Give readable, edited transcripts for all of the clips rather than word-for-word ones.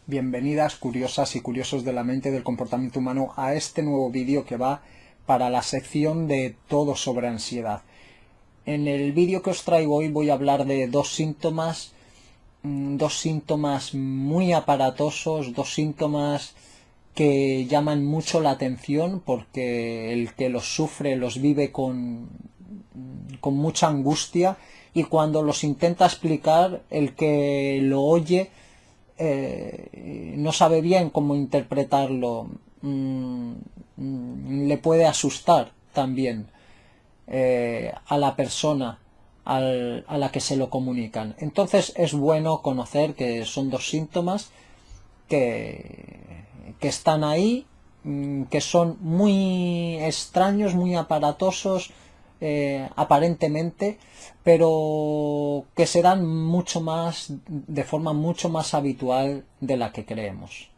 Bienvenidas curiosas y curiosos de la mente y del comportamiento humano a este nuevo vídeo que va para la sección de todo sobre ansiedad. En el vídeo que os traigo hoy voy a hablar de dos síntomas muy aparatosos, dos síntomas que llaman mucho la atención porque el que los sufre los vive con mucha angustia, y cuando los intenta explicar el que lo oye no sabe bien cómo interpretarlo. Le puede asustar también a la persona a la que se lo comunican. Entonces es bueno conocer que son dos síntomas que están ahí, que son muy extraños, muy aparatosos, aparentemente, pero que se dan mucho más, de forma mucho más habitual de la que creemos.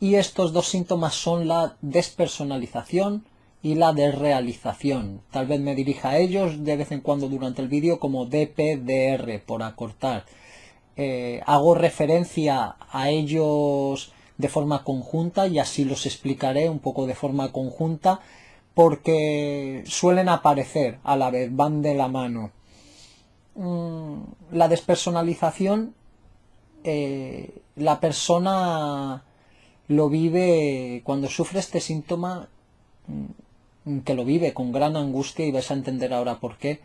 Y estos dos síntomas son la despersonalización y la desrealización. Tal vez me dirija a ellos de vez en cuando durante el vídeo como DPDR, por acortar. Hago referencia a ellos de forma conjunta y así los explicaré un poco de forma conjunta porque suelen aparecer a la vez, van de la mano. La despersonalización, la persona lo vive cuando sufre este síntoma, que lo vive con gran angustia, y vais a entender ahora por qué.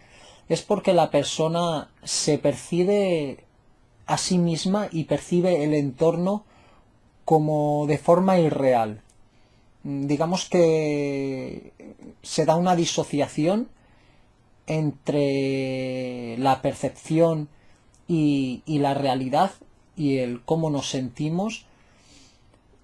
Es porque la persona se percibe a sí misma y percibe el entorno como de forma irreal. Digamos que se da una disociación entre la percepción y la realidad y el cómo nos sentimos,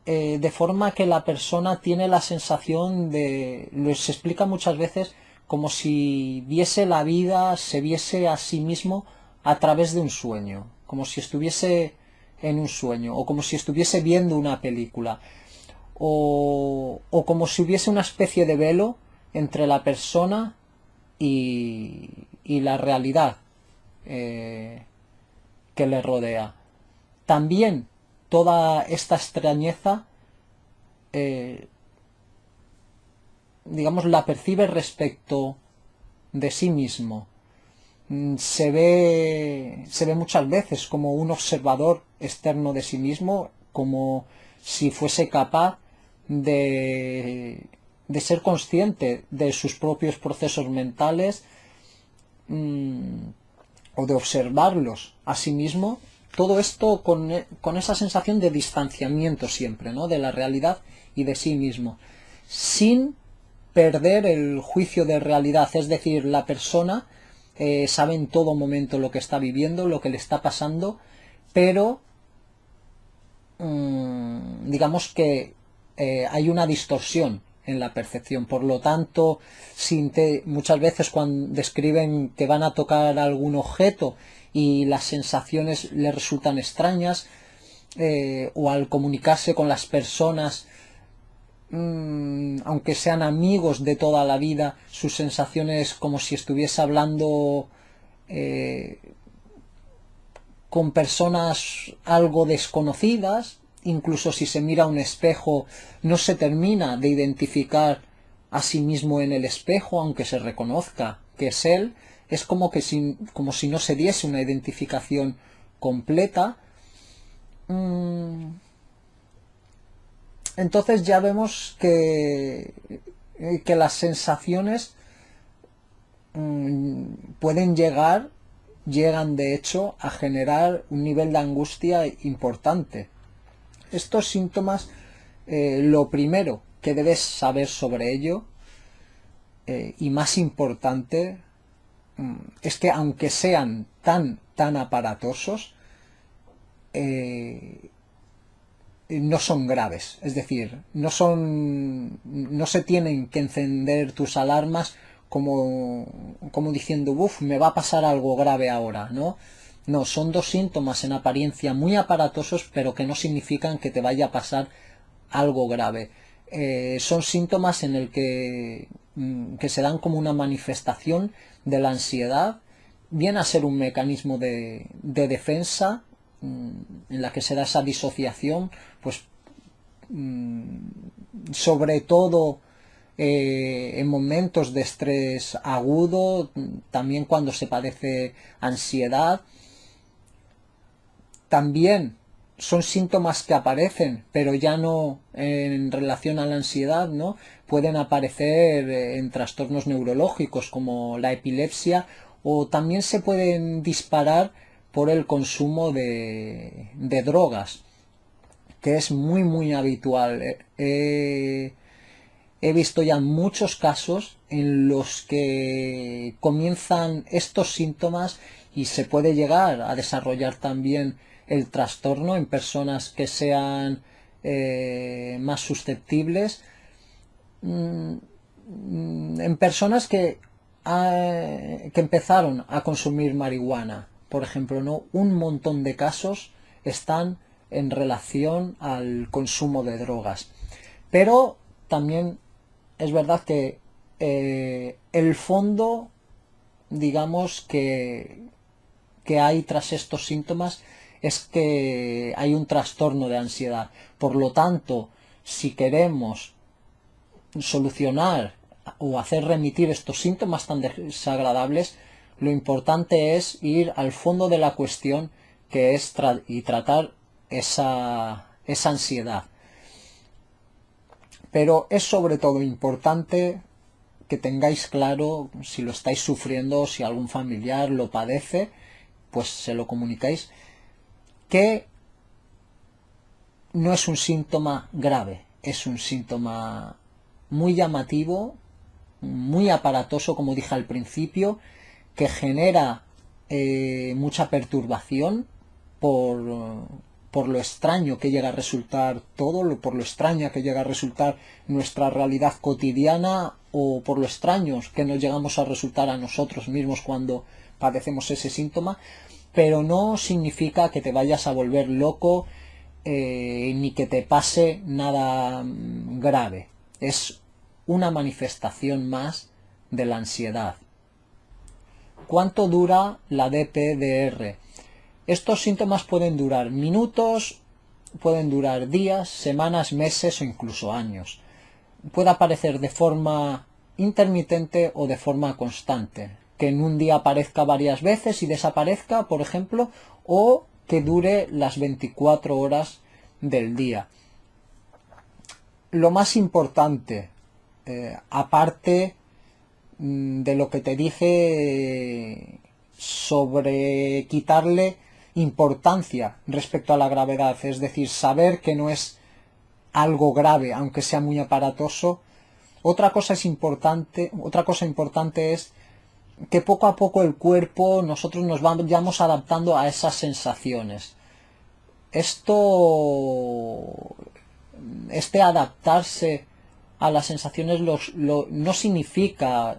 de forma que la persona tiene la sensación de, se explica muchas veces, como si viese la vida, se viese a sí mismo a través de un sueño, como si estuviese en un sueño, o como si estuviese viendo una película, o como si hubiese una especie de velo entre la persona y la realidad que le rodea. También toda esta extrañeza, digamos, la percibe respecto de sí mismo. Se ve muchas veces como un observador externo de sí mismo, como si fuese capaz de ser consciente de sus propios procesos mentales, o de observarlos a sí mismo. Todo esto con esa sensación de distanciamiento siempre, ¿no?, de la realidad y de sí mismo, sin perder el juicio de realidad. Es decir, la persona sabe en todo momento lo que está viviendo, lo que le está pasando, pero digamos que hay una distorsión en la percepción. Por lo tanto, muchas veces cuando describen que van a tocar algún objeto y las sensaciones les resultan extrañas, o al comunicarse con las personas, aunque sean amigos de toda la vida, sus sensaciones como si estuviese hablando con personas algo desconocidas. Incluso si se mira a un espejo, no se termina de identificar a sí mismo en el espejo, aunque se reconozca que es él. Es como si no se diese una identificación completa. Entonces ya vemos que las sensaciones llegan de hecho a generar un nivel de angustia importante. Estos síntomas, lo primero que debes saber sobre ello, y más importante, es que aunque sean tan aparatosos, no son graves. Es decir, no se tienen que encender tus alarmas como diciendo, uff, me va a pasar algo grave ahora, ¿no? No, son dos síntomas en apariencia muy aparatosos, pero que no significan que te vaya a pasar algo grave. son síntomas en el que se dan como una manifestación de la ansiedad, viene a ser un mecanismo de defensa en la que se da esa disociación, pues sobre todo en momentos de estrés agudo, también cuando se padece ansiedad. También son síntomas que aparecen, pero ya no en relación a la ansiedad, ¿no? Pueden aparecer en trastornos neurológicos como la epilepsia, o también se pueden disparar por el consumo de drogas, que es muy habitual. He visto ya muchos casos en los que comienzan estos síntomas y se puede llegar a desarrollar también el trastorno en personas que sean más susceptibles, en personas que empezaron a consumir marihuana, por ejemplo, ¿no? Un montón de casos están en relación al consumo de drogas. Pero también es verdad que el fondo, digamos, que hay tras estos síntomas es que hay un trastorno de ansiedad. Por lo tanto, si queremos solucionar o hacer remitir estos síntomas tan desagradables, lo importante es ir al fondo de la cuestión, que es tratar esa ansiedad. Pero es sobre todo importante que tengáis claro, si lo estáis sufriendo, si algún familiar lo padece, pues se lo comunicáis, que no es un síntoma grave, es un síntoma muy llamativo, muy aparatoso, como dije al principio, que genera mucha perturbación por lo extraño que llega a resultar todo, por lo extraña que llega a resultar nuestra realidad cotidiana, o por lo extraños que nos llegamos a resultar a nosotros mismos cuando padecemos ese síntoma, pero no significa que te vayas a volver loco ni que te pase nada grave. Es una manifestación más de la ansiedad. ¿Cuánto dura la DPDR? Estos síntomas pueden durar minutos, pueden durar días, semanas, meses o incluso años. Puede aparecer de forma intermitente o de forma constante, que en un día aparezca varias veces y desaparezca, por ejemplo, o que dure las 24 horas del día. Lo más importante, aparte de lo que te dije sobre quitarle importancia respecto a la gravedad, es decir, saber que no es algo grave, aunque sea muy aparatoso. Otra cosa importante es que poco a poco el cuerpo, nosotros nos vamos adaptando a esas sensaciones. Este adaptarse a las sensaciones no significa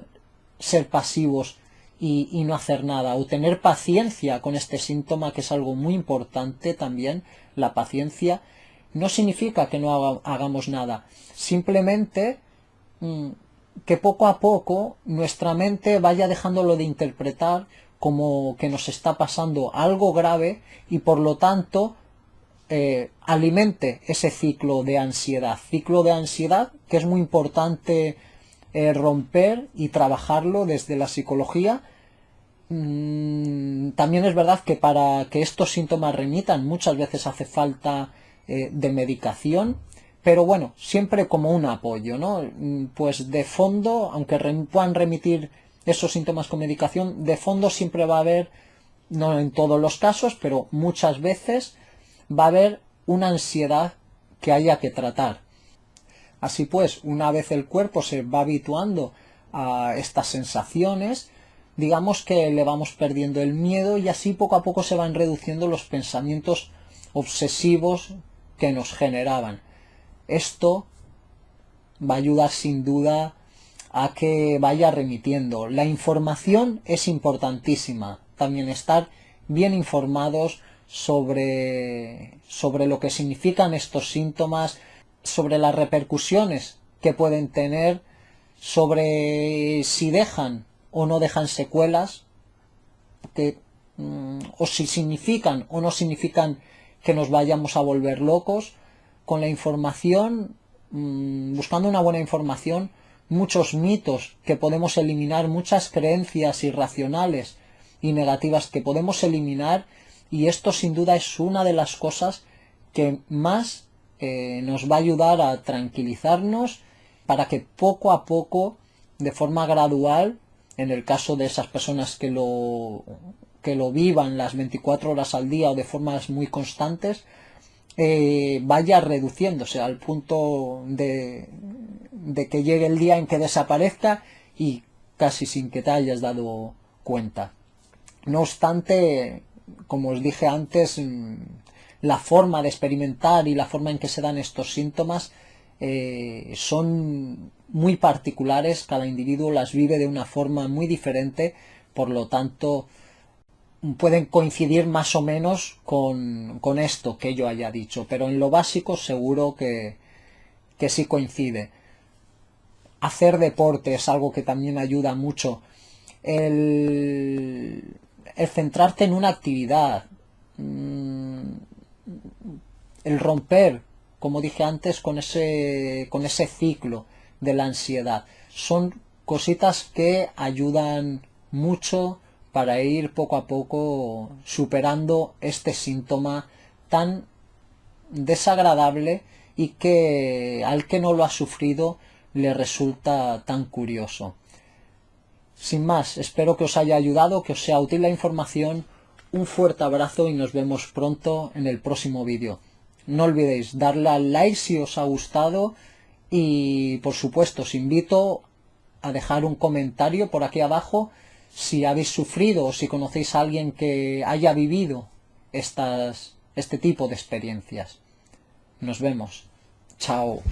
ser pasivos y no hacer nada, o tener paciencia con este síntoma, que es algo muy importante también. La paciencia no significa que no hagamos nada, simplemente que poco a poco nuestra mente vaya dejándolo de interpretar como que nos está pasando algo grave, y por lo tanto alimente ese ciclo de ansiedad que es muy importante romper y trabajarlo desde la psicología. También es verdad que para que estos síntomas remitan muchas veces hace falta de medicación, pero bueno, siempre como un apoyo, ¿no? Pues de fondo, aunque puedan remitir esos síntomas con medicación, de fondo siempre va a haber, no en todos los casos, pero muchas veces va a haber una ansiedad que haya que tratar. Así pues, una vez el cuerpo se va habituando a estas sensaciones, digamos que le vamos perdiendo el miedo, y así poco a poco se van reduciendo los pensamientos obsesivos que nos generaban. Esto va a ayudar sin duda a que vaya remitiendo. La información es importantísima. También estar bien informados sobre lo que significan estos síntomas. sobre las repercusiones que pueden tener, sobre si dejan o no dejan secuelas, o si significan o no significan que nos vayamos a volver locos. Con la información, buscando una buena información, muchos mitos que podemos eliminar, muchas creencias irracionales y negativas que podemos eliminar, y esto sin duda es una de las cosas que más nos va a ayudar a tranquilizarnos, para que poco a poco, de forma gradual, en el caso de esas personas que lo vivan las 24 horas al día o de formas muy constantes, vaya reduciéndose al punto de que llegue el día en que desaparezca y casi sin que te hayas dado cuenta. No obstante, como os dije antes, la forma de experimentar y la forma en que se dan estos síntomas son muy particulares. Cada individuo las vive de una forma muy diferente, por lo tanto pueden coincidir más o menos con esto que yo haya dicho, pero en lo básico seguro que sí coincide. Hacer deporte es algo que también ayuda mucho. El centrarte en una actividad, el romper, como dije antes, con ese ciclo de la ansiedad, son cositas que ayudan mucho para ir poco a poco superando este síntoma tan desagradable y que al que no lo ha sufrido le resulta tan curioso. Sin más, espero que os haya ayudado, que os sea útil la información. Un fuerte abrazo y nos vemos pronto en el próximo vídeo. No olvidéis darle al like si os ha gustado y, por supuesto, os invito a dejar un comentario por aquí abajo si habéis sufrido o si conocéis a alguien que haya vivido este tipo de experiencias. Nos vemos. Chao.